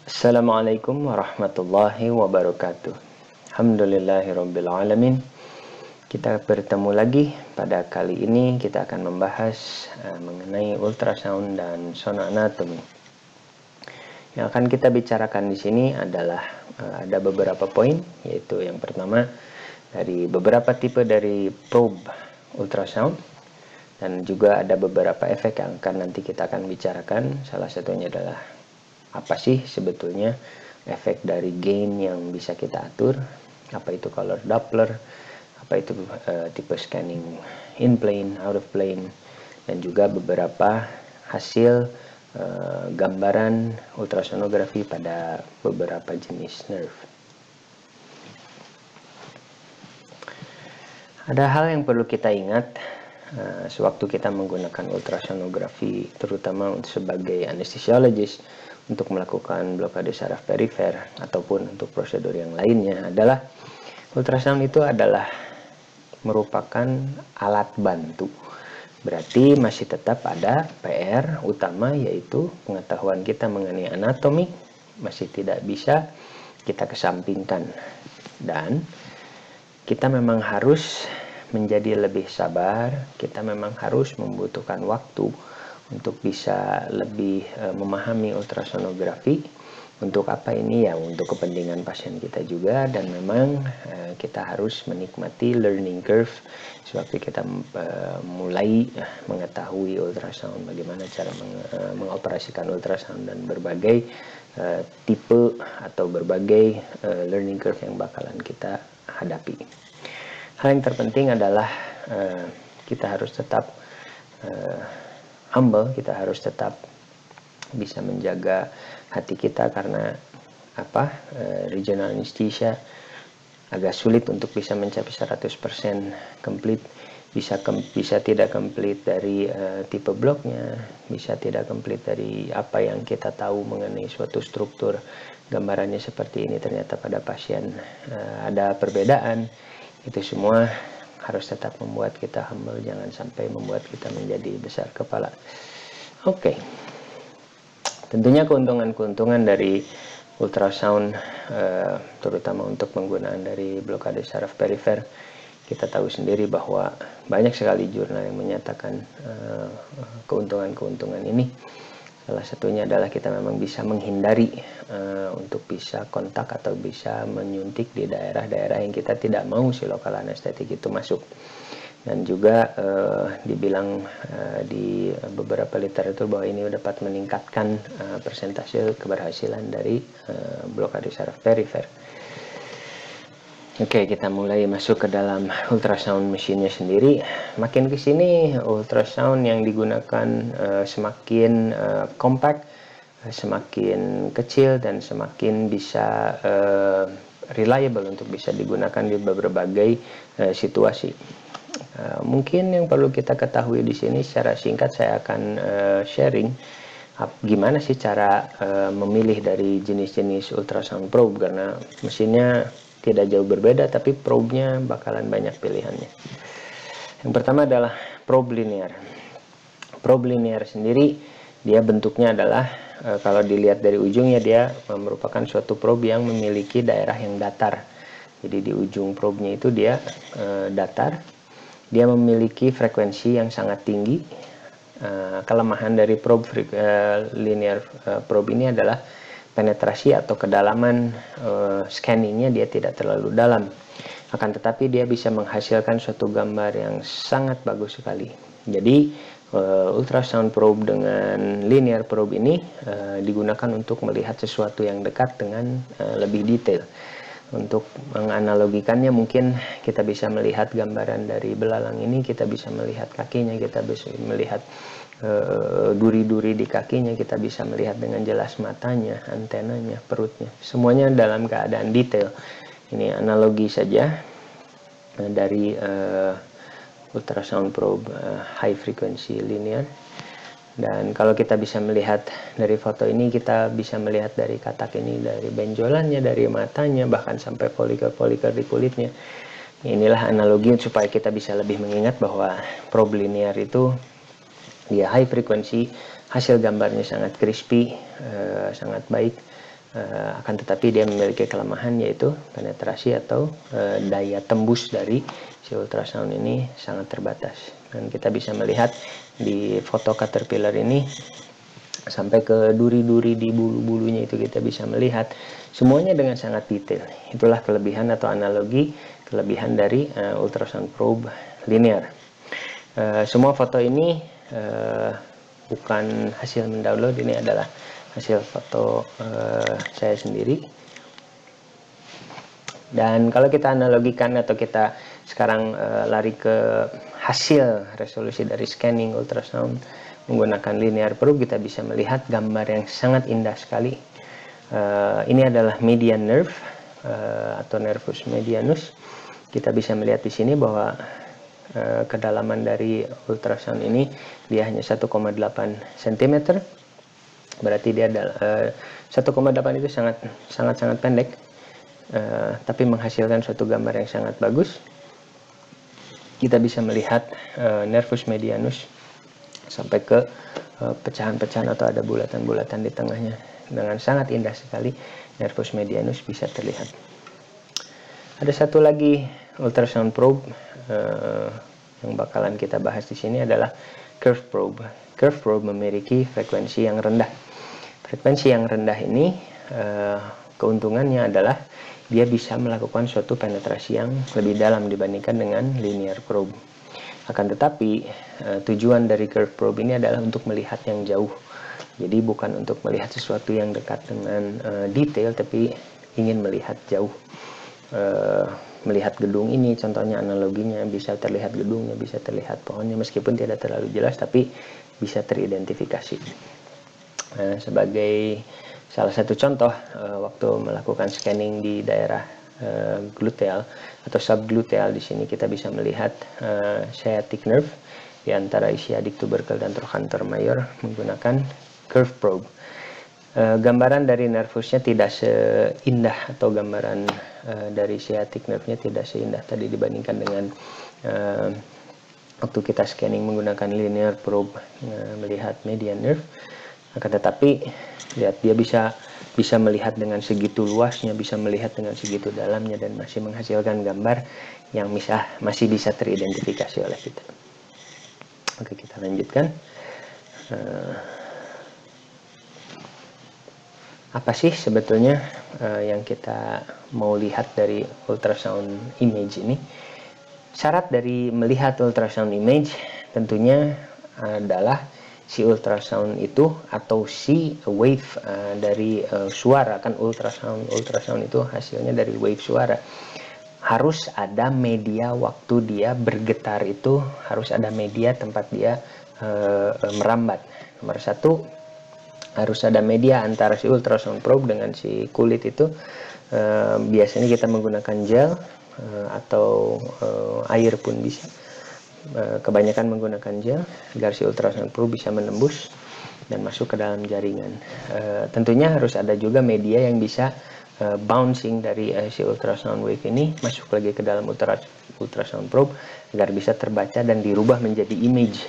Assalamualaikum warahmatullahi wabarakatuh. Alhamdulillahirabbil alamin. Kita bertemu lagi. Pada kali ini kita akan membahas mengenai ultrasound dan sono anatomi. Yang akan kita bicarakan di sini adalah ada beberapa poin, yaitu yang pertama dari beberapa tipe dari probe ultrasound, dan juga ada beberapa efek yang akan nanti kita akan bicarakan. Salah satunya adalah apa sih sebetulnya efek dari gain yang bisa kita atur, apa itu color Doppler, apa itu tipe scanning in plane, out of plane, dan juga beberapa hasil gambaran ultrasonografi pada beberapa jenis nerve. Ada hal yang perlu kita ingat sewaktu kita menggunakan ultrasonografi, terutama sebagai anesthesiologist untuk melakukan blokade saraf perifer ataupun untuk prosedur yang lainnya, adalah ultrasound itu adalah merupakan alat bantu. Berarti masih tetap ada PR utama, yaitu pengetahuan kita mengenai anatomi masih tidak bisa kita kesampingkan, dan kita memang harus menjadi lebih sabar. Kita memang harus membutuhkan waktu untuk bisa lebih memahami ultrasonografi. Untuk apa ini? Ya, untuk kepentingan pasien kita juga, dan memang kita harus menikmati learning curve sewaktu kita mulai mengetahui ultrasound, bagaimana cara mengoperasikan ultrasound, dan berbagai tipe atau berbagai learning curve yang bakalan kita hadapi. Hal yang terpenting adalah kita harus tetap humble, kita harus tetap bisa menjaga hati kita, karena regional anesthesia agak sulit untuk bisa mencapai 100% complete. Bisa tidak complete dari tipe bloknya, bisa tidak complete dari apa yang kita tahu mengenai suatu struktur, gambarannya seperti ini, ternyata pada pasien ada perbedaan. Itu semua harus tetap membuat kita humble, jangan sampai membuat kita menjadi besar kepala. Oke. Tentunya keuntungan-keuntungan dari ultrasound, terutama untuk penggunaan dari blokade saraf perifer, kita tahu sendiri bahwa banyak sekali jurnal yang menyatakan keuntungan-keuntungan ini. Salah satunya adalah kita memang bisa menghindari untuk bisa kontak atau bisa menyuntik di daerah-daerah yang kita tidak mau si lokal anestetik itu masuk. Dan juga dibilang di beberapa literatur bahwa ini dapat meningkatkan persentase keberhasilan dari blokade saraf perifer. Oke, kita mulai masuk ke dalam ultrasound mesinnya sendiri. Makin ke sini ultrasound yang digunakan semakin compact, semakin kecil, dan semakin bisa reliable untuk bisa digunakan di berbagai situasi. Mungkin yang perlu kita ketahui di sini secara singkat, saya akan sharing gimana sih cara memilih dari jenis-jenis ultrasound probe, karena mesinnya tidak jauh berbeda, tapi probe-nya bakalan banyak pilihannya. Yang pertama adalah probe linear. Probe linear sendiri, dia bentuknya adalah, kalau dilihat dari ujungnya, dia merupakan suatu probe yang memiliki daerah yang datar. Jadi di ujung probe-nya itu dia datar. Dia memiliki frekuensi yang sangat tinggi. Kelemahan dari probe linear probe ini adalah penetrasi atau kedalaman scanningnya dia tidak terlalu dalam, akan tetapi dia bisa menghasilkan suatu gambar yang sangat bagus sekali. Jadi ultrasound probe dengan linear probe ini digunakan untuk melihat sesuatu yang dekat dengan lebih detail. Untuk menganalogikannya, mungkin kita bisa melihat gambaran dari belalang ini, kita bisa melihat kakinya, kita bisa melihat duri-duri di kakinya, kita bisa melihat dengan jelas matanya, antenanya, perutnya, semuanya dalam keadaan detail. Ini analogi saja dari ultrasound probe high frequency linear. Dan kalau kita bisa melihat dari foto ini, kita bisa melihat dari katak ini, dari benjolannya, dari matanya, bahkan sampai folikel-folikel di kulitnya. Inilah analogi supaya kita bisa lebih mengingat bahwa probe linear itu dia high frequency, hasil gambarnya sangat crispy, sangat baik, Akan tetapi dia memiliki kelemahan, yaitu penetrasi atau daya tembus dari si ultrasound ini sangat terbatas. Dan kita bisa melihat di foto caterpillar ini sampai ke duri-duri di bulu-bulunya itu kita bisa melihat semuanya dengan sangat detail. Itulah kelebihan atau analogi kelebihan dari ultrasound probe linear. Semua foto ini bukan hasil mendownload, ini adalah hasil foto saya sendiri. Dan kalau kita analogikan atau kita sekarang lari ke hasil resolusi dari scanning ultrasound menggunakan linear probe, kita bisa melihat gambar yang sangat indah sekali. Ini adalah median nerve atau nervus medianus. Kita bisa melihat di sini bahwa kedalaman dari ultrasound ini dia hanya 1,8 cm. Berarti dia adalah 1,8 itu sangat pendek, tapi menghasilkan suatu gambar yang sangat bagus. Kita bisa melihat nervus medianus sampai ke pecahan-pecahan atau ada bulatan-bulatan di tengahnya dengan sangat indah sekali. Nervus medianus bisa terlihat. Ada satu lagi ultrasound probe yang bakalan kita bahas di sini adalah curve probe. Curve probe memiliki frekuensi yang rendah. Frekuensi yang rendah ini keuntungannya adalah dia bisa melakukan suatu penetrasi yang lebih dalam dibandingkan dengan linear probe. Akan tetapi tujuan dari curve probe ini adalah untuk melihat yang jauh. Jadi bukan untuk melihat sesuatu yang dekat dengan detail, tapi ingin melihat jauh. Melihat gedung ini, contohnya analoginya, bisa terlihat gedungnya, bisa terlihat pohonnya, meskipun tidak terlalu jelas, tapi bisa teridentifikasi. Sebagai salah satu contoh, waktu melakukan scanning di daerah gluteal atau subgluteal, di sini kita bisa melihat sciatic nerve di antara ischiatic tubercle dan trochanter major menggunakan curve probe. Gambaran dari nervusnya tidak seindah, atau gambaran dari sciatic nerve-nya tidak seindah tadi dibandingkan dengan waktu kita scanning menggunakan linear probe melihat median nerve. Akan tetapi lihat, dia bisa melihat dengan segitu luasnya, bisa melihat dengan segitu dalamnya, dan masih menghasilkan gambar yang masih bisa teridentifikasi oleh kita. Oke, kita lanjutkan. Apa sih sebetulnya yang kita mau lihat dari ultrasound image ini? Syarat dari melihat ultrasound image tentunya adalah si ultrasound itu atau si wave dari suara. Kan ultrasound itu hasilnya dari wave suara. Harus ada media waktu dia bergetar, itu harus ada media tempat dia merambat. Nomor satu, harus ada media antara si ultrasound probe dengan si kulit itu. Biasanya kita menggunakan gel atau air pun bisa. Kebanyakan menggunakan gel agar si ultrasound probe bisa menembus dan masuk ke dalam jaringan. Tentunya harus ada juga media yang bisa bouncing dari si ultrasound wave ini masuk lagi ke dalam ultrasound probe agar bisa terbaca dan dirubah menjadi image.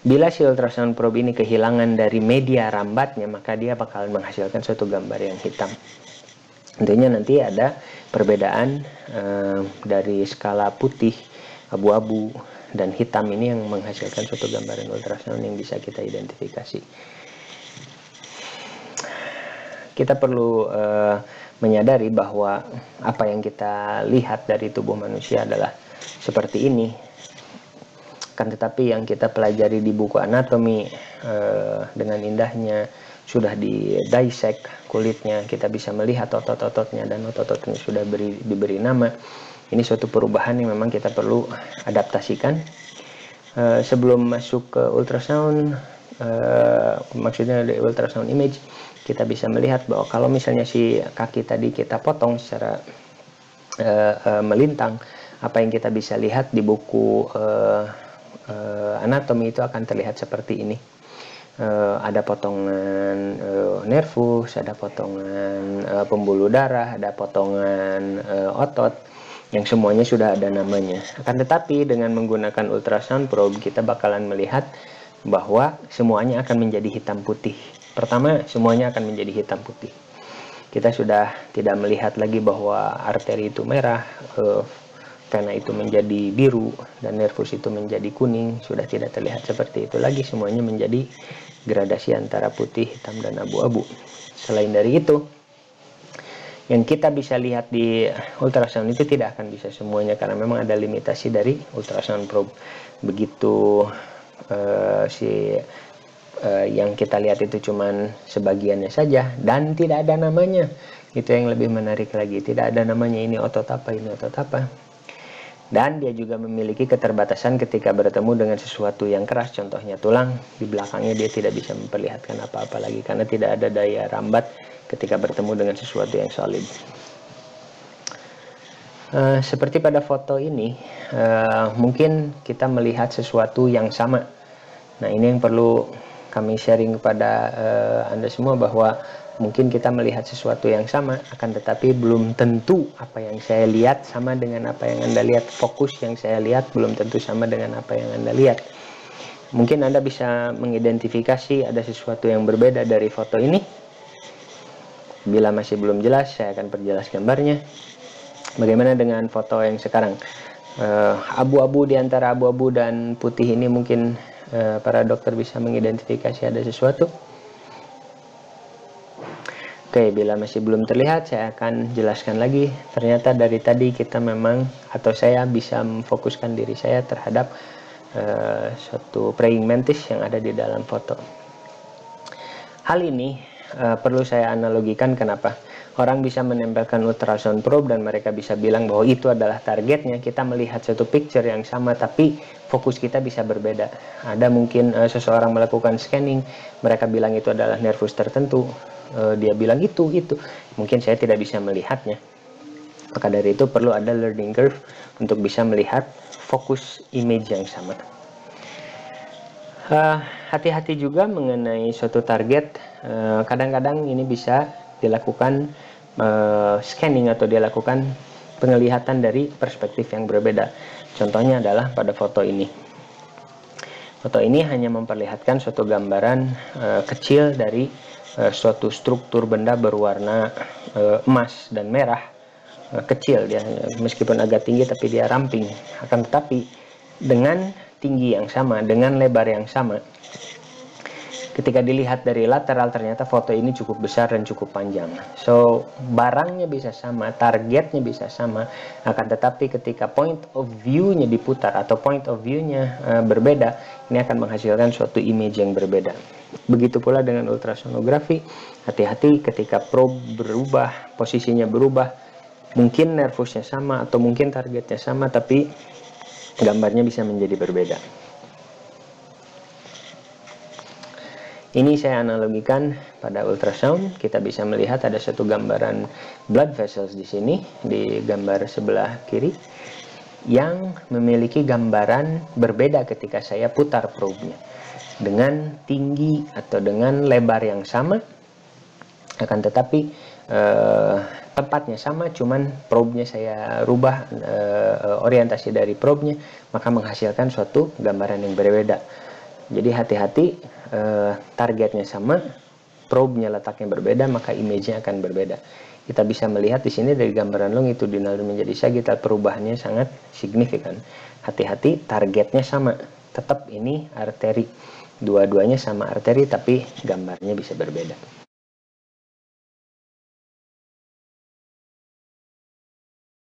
Bila si ultrasound probe ini kehilangan dari media rambatnya, maka dia bakalan menghasilkan suatu gambar yang hitam. Tentunya nanti ada perbedaan dari skala putih, abu-abu, dan hitam ini yang menghasilkan suatu gambaran ultrasound yang bisa kita identifikasi. Kita perlu menyadari bahwa apa yang kita lihat dari tubuh manusia adalah seperti ini. Kan tetapi yang kita pelajari di buku anatomi dengan indahnya sudah di dissect kulitnya, kita bisa melihat otot-ototnya, dan otot-ototnya sudah diberi nama. Ini suatu perubahan yang memang kita perlu adaptasikan. Sebelum masuk ke ultrasound, maksudnya dari ultrasound image, kita bisa melihat bahwa kalau misalnya si kaki tadi kita potong secara melintang, apa yang kita bisa lihat di buku anatomi itu akan terlihat seperti ini. Ada potongan nervus, ada potongan pembuluh darah, ada potongan otot, yang semuanya sudah ada namanya. Akan tetapi dengan menggunakan ultrasound probe, kita bakalan melihat bahwa semuanya akan menjadi hitam putih. Pertama, semuanya akan menjadi hitam putih. kita sudah tidak melihat lagi bahwa arteri itu merah, vena itu menjadi biru, dan nervus itu menjadi kuning. Sudah tidak terlihat seperti itu lagi, semuanya menjadi gradasi antara putih, hitam, dan abu-abu. Selain dari itu, yang kita bisa lihat di ultrasound itu tidak akan bisa semuanya, karena memang ada limitasi dari ultrasound probe. Begitu yang kita lihat itu cuman sebagiannya saja dan tidak ada namanya. Itu yang lebih menarik lagi, tidak ada namanya, ini otot apa, ini otot apa. Dan dia juga memiliki keterbatasan ketika bertemu dengan sesuatu yang keras, contohnya tulang. Di belakangnya dia tidak bisa memperlihatkan apa-apa lagi karena tidak ada daya rambat ketika bertemu dengan sesuatu yang solid. Seperti pada foto ini, mungkin kita melihat sesuatu yang sama. Nah, ini yang perlu kami sharing kepada Anda semua, bahwa mungkin kita melihat sesuatu yang sama, akan tetapi belum tentu apa yang saya lihat sama dengan apa yang Anda lihat. Fokus yang saya lihat belum tentu sama dengan apa yang Anda lihat. Mungkin Anda bisa mengidentifikasi ada sesuatu yang berbeda dari foto ini. Bila masih belum jelas, saya akan perjelas gambarnya. Bagaimana dengan foto yang sekarang? Abu-abu, di antara abu-abu dan putih ini mungkin para dokter bisa mengidentifikasi ada sesuatu. Oke, bila masih belum terlihat, saya akan jelaskan lagi. Ternyata dari tadi kita memang, atau saya bisa memfokuskan diri saya terhadap suatu praying mantis yang ada di dalam foto. Hal ini perlu saya analogikan. Kenapa orang bisa menempelkan ultrasound probe dan mereka bisa bilang bahwa itu adalah targetnya. Kita melihat satu picture yang sama, tapi fokus kita bisa berbeda. Ada mungkin seseorang melakukan scanning, mereka bilang itu adalah nervus tertentu, dia bilang itu. Mungkin saya tidak bisa melihatnya. Maka dari itu perlu ada learning curve untuk bisa melihat fokus image yang sama. Hati-hati juga mengenai suatu target. Kadang-kadang ini bisa dilakukan scanning atau dilakukan penglihatan dari perspektif yang berbeda. Contohnya adalah pada foto ini. Foto ini hanya memperlihatkan suatu gambaran kecil dari suatu struktur benda berwarna emas dan merah. Kecil dia, meskipun agak tinggi tapi dia ramping. Akan tetapi dengan tinggi yang sama, dengan lebar yang sama, ketika dilihat dari lateral ternyata foto ini cukup besar dan cukup panjang. So, barangnya bisa sama, targetnya bisa sama, akan tetapi ketika point of view-nya diputar atau point of view-nya berbeda, ini akan menghasilkan suatu image yang berbeda. Begitu pula dengan ultrasonografi. Hati-hati ketika probe berubah, posisinya berubah, mungkin nervusnya sama atau mungkin targetnya sama, tapi gambarnya bisa menjadi berbeda. Ini saya analogikan pada ultrasound. Kita bisa melihat ada satu gambaran blood vessels di sini, di gambar sebelah kiri, yang memiliki gambaran berbeda ketika saya putar probe-nya. Dengan tinggi atau dengan lebar yang sama, akan tetapi tempatnya sama, cuman probe-nya saya rubah orientasi dari probe-nya, maka menghasilkan suatu gambaran yang berbeda. Jadi hati-hati, targetnya sama, probe-nya letaknya berbeda, maka image-nya akan berbeda. Kita bisa melihat di sini dari gambaran longitudinal menjadi sagittal, perubahannya sangat signifikan. Hati-hati, targetnya sama, tetap ini arteri. Dua-duanya sama arteri, tapi gambarnya bisa berbeda.